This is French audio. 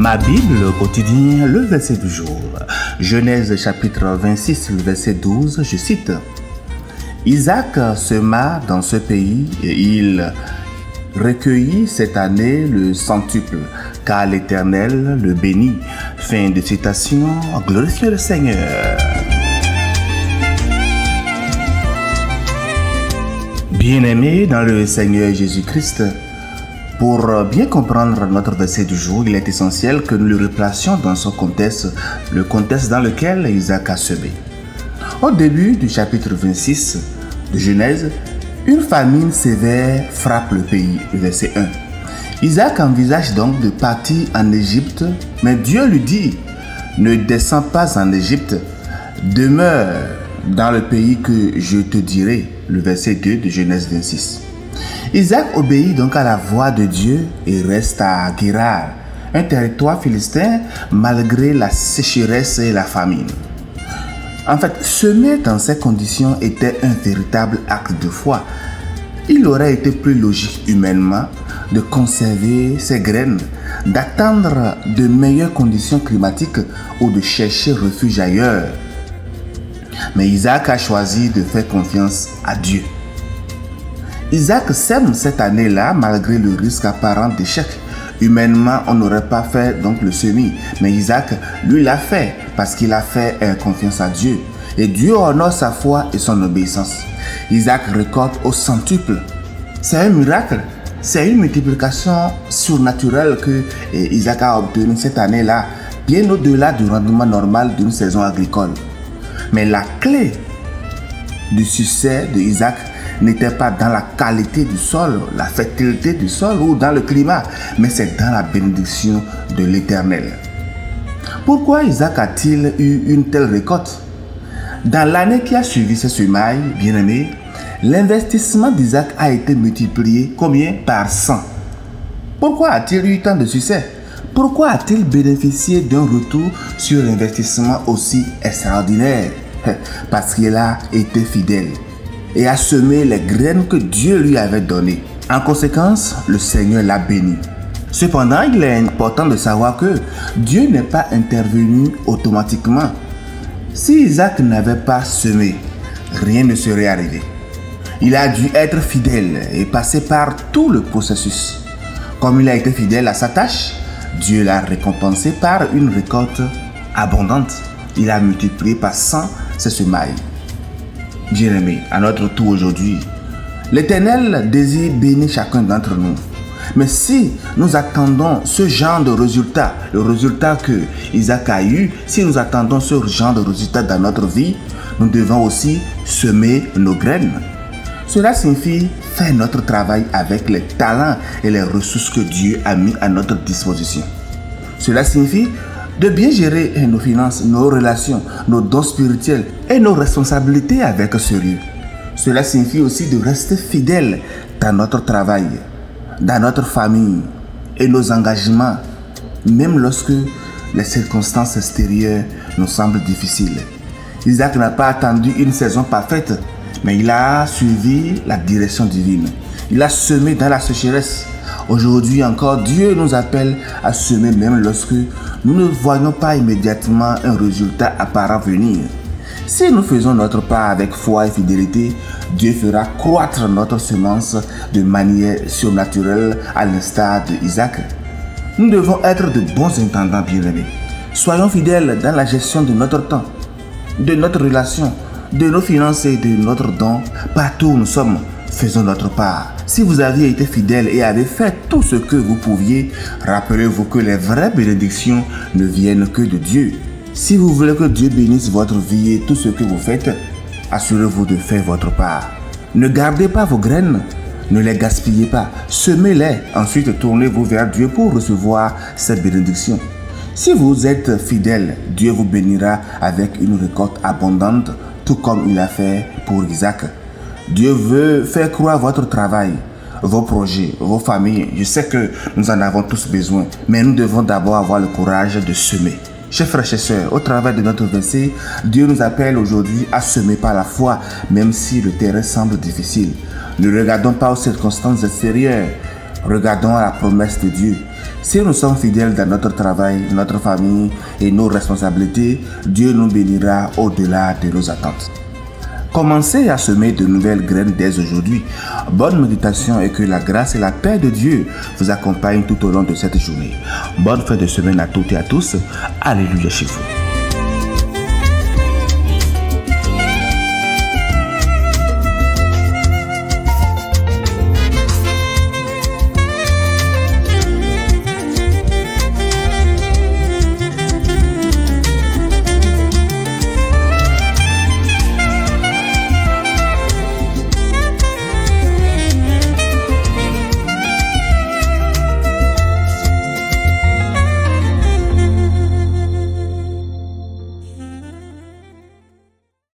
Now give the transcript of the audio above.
Ma Bible quotidien, le verset du jour. Genèse chapitre 26, le verset 12, je cite. Isaac sema dans ce pays et il recueillit cette année le centuple, car l'Éternel le bénit. Fin de citation, glorifiez le Seigneur. Bien-aimés dans le Seigneur Jésus-Christ, pour bien comprendre notre verset du jour, il est essentiel que nous le replacions dans son contexte, le contexte dans lequel Isaac a semé. Au début du chapitre 26 de Genèse, une famine sévère frappe le pays, le verset 1. Isaac envisage donc de partir en Égypte, mais Dieu lui dit, ne descends pas en Égypte, demeure dans le pays que je te dirai, le verset 2 de Genèse 26. Isaac obéit donc à la voix de Dieu et reste à Guérar, un territoire philistin malgré la sécheresse et la famine. En fait, semer dans ces conditions était un véritable acte de foi. Il aurait été plus logique humainement de conserver ses graines, d'attendre de meilleures conditions climatiques ou de chercher refuge ailleurs. Mais Isaac a choisi de faire confiance à Dieu. Isaac sème cette année-là malgré le risque apparent d'échec. Humainement, on n'aurait pas fait donc le semis. Mais Isaac, lui, l'a fait parce qu'il a fait confiance à Dieu. Et Dieu honore sa foi et son obéissance. Isaac récolte au centuple. C'est un miracle. C'est une multiplication surnaturelle que Isaac a obtenue cette année-là, bien au-delà du rendement normal d'une saison agricole. Mais la clé du succès de Isaac n'était pas dans la qualité du sol, la fertilité du sol ou dans le climat, mais c'est dans la bénédiction de l'Éternel. Pourquoi Isaac a-t-il eu une telle récolte? Dans l'année qui a suivi ce semailles, bien-aimés, l'investissement d'Isaac a été multiplié combien? Par 100. Pourquoi a-t-il eu tant de succès? Pourquoi a-t-il bénéficié d'un retour sur investissement aussi extraordinaire? Parce qu'il a été fidèle et a semé les graines que Dieu lui avait données. En conséquence, le Seigneur l'a béni. Cependant, il est important de savoir que Dieu n'est pas intervenu automatiquement. Si Isaac n'avait pas semé, rien ne serait arrivé. Il a dû être fidèle et passer par tout le processus. Comme il a été fidèle à sa tâche, Dieu l'a récompensé par une récolte abondante. Il a multiplié par 100 ses semailles. Bien-aimés, à notre tour aujourd'hui, l'Éternel désire bénir chacun d'entre nous. Mais si nous attendons ce genre de résultat, le résultat que Isaac a eu, si nous attendons ce genre de résultat dans notre vie, nous devons aussi semer nos graines. Cela signifie faire notre travail avec les talents et les ressources que Dieu a mis à notre disposition. Cela signifie de bien gérer nos finances, nos relations, nos dons spirituels et nos responsabilités avec sérieux. Cela signifie aussi de rester fidèle dans notre travail, dans notre famille et nos engagements, même lorsque les circonstances extérieures nous semblent difficiles. Isaac n'a pas attendu une saison parfaite, mais il a suivi la direction divine. Il a semé dans la sécheresse. Aujourd'hui encore, Dieu nous appelle à semer même lorsque nous ne voyons pas immédiatement un résultat apparent venir. Si nous faisons notre part avec foi et fidélité, Dieu fera croître notre semence de manière surnaturelle à l'instar d'Isaac. Nous devons être de bons intendants bien-aimés. Soyons fidèles dans la gestion de notre temps, de notre relation, de nos finances et de notre don. Partout où nous sommes, faisons notre part. Si vous aviez été fidèle et avez fait tout ce que vous pouviez, rappelez-vous que les vraies bénédictions ne viennent que de Dieu. Si vous voulez que Dieu bénisse votre vie et tout ce que vous faites, assurez-vous de faire votre part. Ne gardez pas vos graines, ne les gaspillez pas, semez-les, ensuite tournez-vous vers Dieu pour recevoir ces bénédictions. Si vous êtes fidèle, Dieu vous bénira avec une récolte abondante, tout comme il a fait pour Isaac. Dieu veut faire croire votre travail, vos projets, vos familles. Je sais que nous en avons tous besoin, mais nous devons d'abord avoir le courage de semer. Chers frères et sœurs, au travers de notre verset, Dieu nous appelle aujourd'hui à semer par la foi, même si le terrain semble difficile. Ne regardons pas aux circonstances extérieures, regardons à la promesse de Dieu. Si nous sommes fidèles dans notre travail, notre famille et nos responsabilités, Dieu nous bénira au-delà de nos attentes. Commencez à semer de nouvelles graines dès aujourd'hui. Bonne méditation et que la grâce et la paix de Dieu vous accompagnent tout au long de cette journée. Bonne fin de semaine à toutes et à tous. Alléluia chez vous.